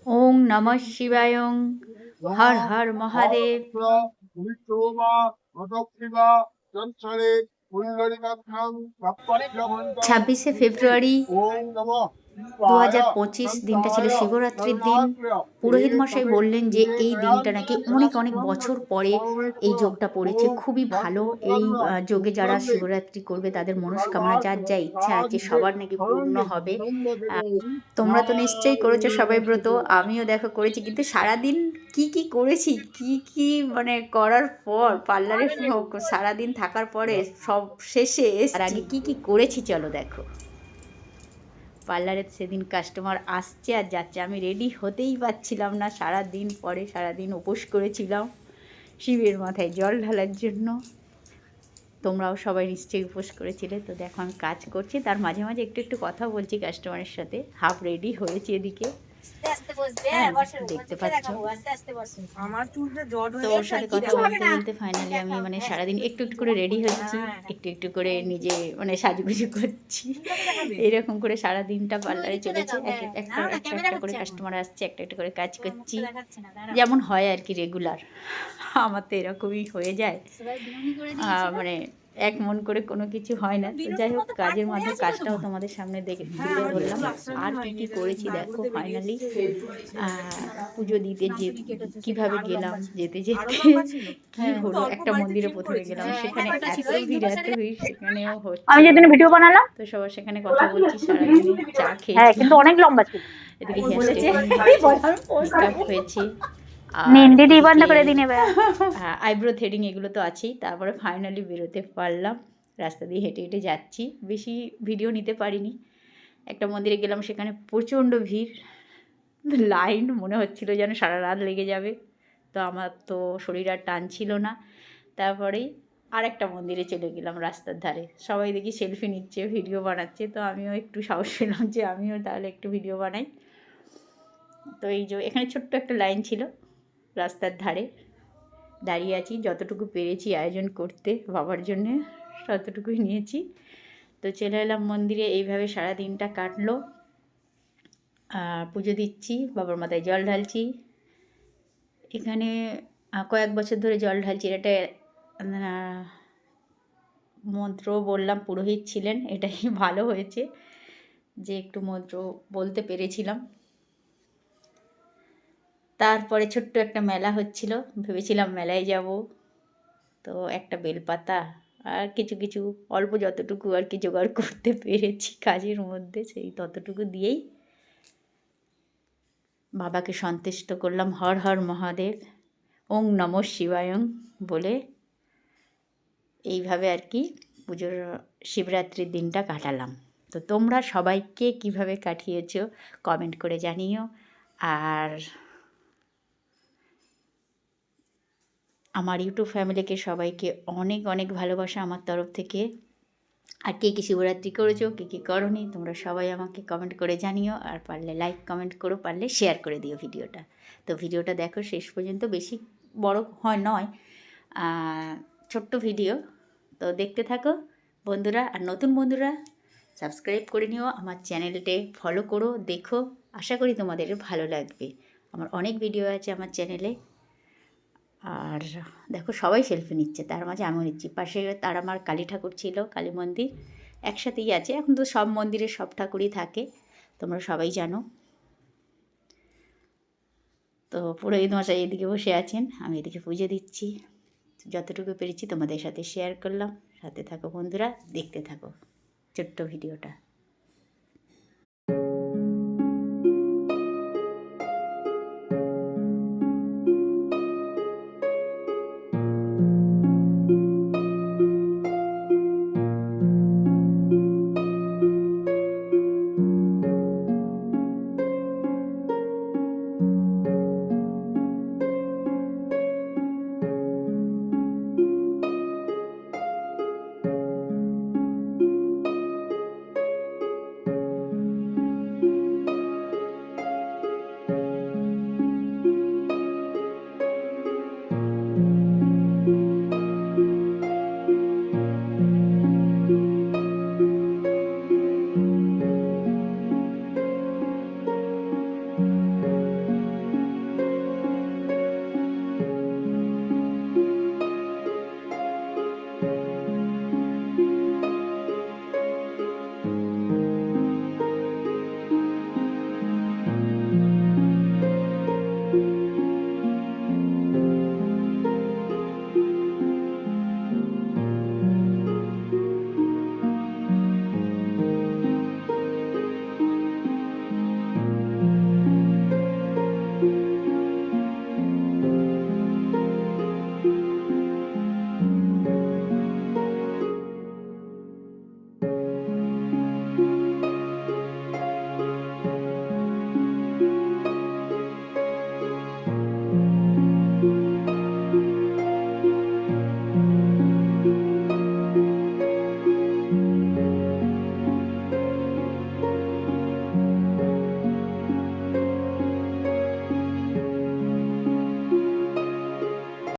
ওং নমঃ শিবায়। হর হর মহাদেব। 26শে ফেব্রুয়ারি 2025 দিনটা ছিল শিবরাত্রির দিন। পুরোহিত মশাই বললেন যে এই দিনটা নাকি অনেক অনেক বছর পরে এই যোগটা পড়েছে, খুবই ভালো। এই যোগে যারা শিবরাত্রি করবে তাদের মনস্কামনা, যার যা ইচ্ছা আছে সবার নাকি পূর্ণ হবে। তোমরা তো নিশ্চয়ই করেছো সবাই ব্রত, আমিও দেখো করেছি। কিন্তু সারাদিন কি কি করেছি, কি কি মানে করার পর পার্লারে সারাদিন থাকার পরে সব শেষে আর আগে কি কি করেছি চলো দেখো। পার্লারে সেদিন কাস্টমার আসছে আর যাচ্ছে, আমি রেডি হতেই পারছিলাম না। সারাদিন পরে সারাদিন উপোস করেছিলাম শিবের মাথায় জল ঢালার জন্য। তোমরাও সবাই নিশ্চয়ই উপোস করেছিলে। তো দেখো আমি কাজ করছি, তার মাঝে মাঝে একটু একটু কথা বলছি কাস্টমারের সাথে। হাফ রেডি হয়েছে এদিকে, দেখতে পাচ্ছ। তো ওর সাথে কথা বলতে বলতে ফাইনালি আমি মানে সারাদিন একটু একটু করে রেডি হচ্ছি, একটু একটু করে নিজে মানে সাজুগুজু করছি। এরকম করে সারাদিনটা পার্লারে চলেছে। একটা একটা করে কাস্টমার আসছে, একটা একটা করে কাজ করছি, যেমন হয় আর কি রেগুলার। আমার তো এরকমই হয়ে যায়, মানে এক মন করে কোনো কিছু হয় না। তো যাই হোক, কাজের মাধ্যমে কাজটাও তোমাদের সামনে দেখে তুলে ধরলাম। আর কি কি করেছি দেখো। ফাইনালি পুজো দিতে যে কীভাবে গেলাম, যেতে যেতে কি হলো, একটা মন্দিরে প্রথমে গেলাম, সেখানে এত ভিড় এত ভিড়, সেখানেও হচ্ছে আমি যেদিন ভিডিও বানালাম তো সবার সেখানে কথা বলছি সারাদিনে। চা হ্যাঁ, খেয়েছি, কিন্তু অনেক লম্বা ছিল। এদিকে হেয়ার স্ট্রেটনিং হয়েছে, আর মেহেন্দি দিয়ে বন্ধ এদিকে করে দিন এবার। আইব্রো থ্রেডিং এগুলো তো আছেই। তারপরে ফাইনালি বেরোতে পারলাম, রাস্তা দিয়ে হেঁটে হেঁটে যাচ্ছি। বেশি ভিডিও নিতে পারিনি। একটা মন্দিরে গেলাম, সেখানে প্রচণ্ড ভিড়, লাইন, মনে হচ্ছিল যেন সারা রাত লেগে যাবে। তো আমার তো শরীর আর টান ছিল না। তারপরেই আরেকটা মন্দিরে চলে গেলাম রাস্তার ধারে। সবাই দেখি সেলফি নিচ্ছে, ভিডিও বানাচ্ছে। তো আমিও একটু সাহস পেলাম যে আমিও তাহলে একটু ভিডিও বানাই। তো এই যে এখানে ছোট্ট একটা লাইন ছিল, রাস্তার ধারে দাঁড়িয়ে আছি। যতটুকু পেরেছি আয়োজন করতে বাবার জন্যে ততটুকুই নিয়েছি। তো চলে এলাম মন্দিরে। এইভাবে সারা দিনটা কাটলো। পুজো দিচ্ছি, বাবার মাথায় জল ঢালছি। এখানে কয়েক বছর ধরে জল ঢালছি। এটা মন্ত্র বললাম, পুরোহিত ছিলেন, এটাই ভালো হয়েছে যে একটু মন্ত্র বলতে পেরেছিলাম। তারপরে ছোট্ট একটা মেলা হচ্ছিল, ভেবেছিলাম মেলায় যাব। তো একটা বেলপাতা আর কিছু কিছু অল্প যতটুকু আর কি জোগাড় করতে পেরেছি কাজের মধ্যে, সেই ততটুকু দিয়েই বাবাকে সন্তুষ্ট করলাম। হর হর মহাদেব, ওং নমঃ শিবায়ং বলে এইভাবে আর কি পুজোর শিবরাত্রির দিনটা কাটালাম। তো তোমরা সবাইকে কিভাবে কাটিয়েছো কমেন্ট করে জানিও। আর আমার ইউটিউব ফ্যামিলিকে সবাইকে অনেক অনেক ভালোবাসা আমার তরফ থেকে। আর কে কী শিবরাত্রি করেছো, কে কী করোনি, তোমরা সবাই আমাকে কমেন্ট করে জানিও। আর পারলে লাইক কমেন্ট করো, পারলে শেয়ার করে দিও ভিডিওটা। তো ভিডিওটা দেখো শেষ পর্যন্ত, বেশি বড় নয়, ছোট্ট ভিডিও। তো দেখতে থাকো বন্ধুরা। আর নতুন বন্ধুরা সাবস্ক্রাইব করে নিও, আমার চ্যানেলটে ফলো করো, দেখো। আশা করি তোমাদের ভালো লাগবে। আমার অনেক ভিডিও আছে আমার চ্যানেলে। আর দেখো সবাই সেলফি নিচ্ছে, তার মাঝে আমিও নিচ্ছি। পাশে তার আমার কালী ঠাকুর ছিল, কালী মন্দির একসাথেই আছে। এখন তো সব মন্দিরে সব ঠাকুরই থাকে, তোমরা সবাই জানো। তো পুরোহিত মশাই এদিকে বসে আছেন, আমি এদিকে পুজো দিচ্ছি। যতটুকু পেরেছি তোমাদের সাথে শেয়ার করলাম। সাথে থাকো বন্ধুরা, দেখতে থাকো ছোট্ট ভিডিওটা।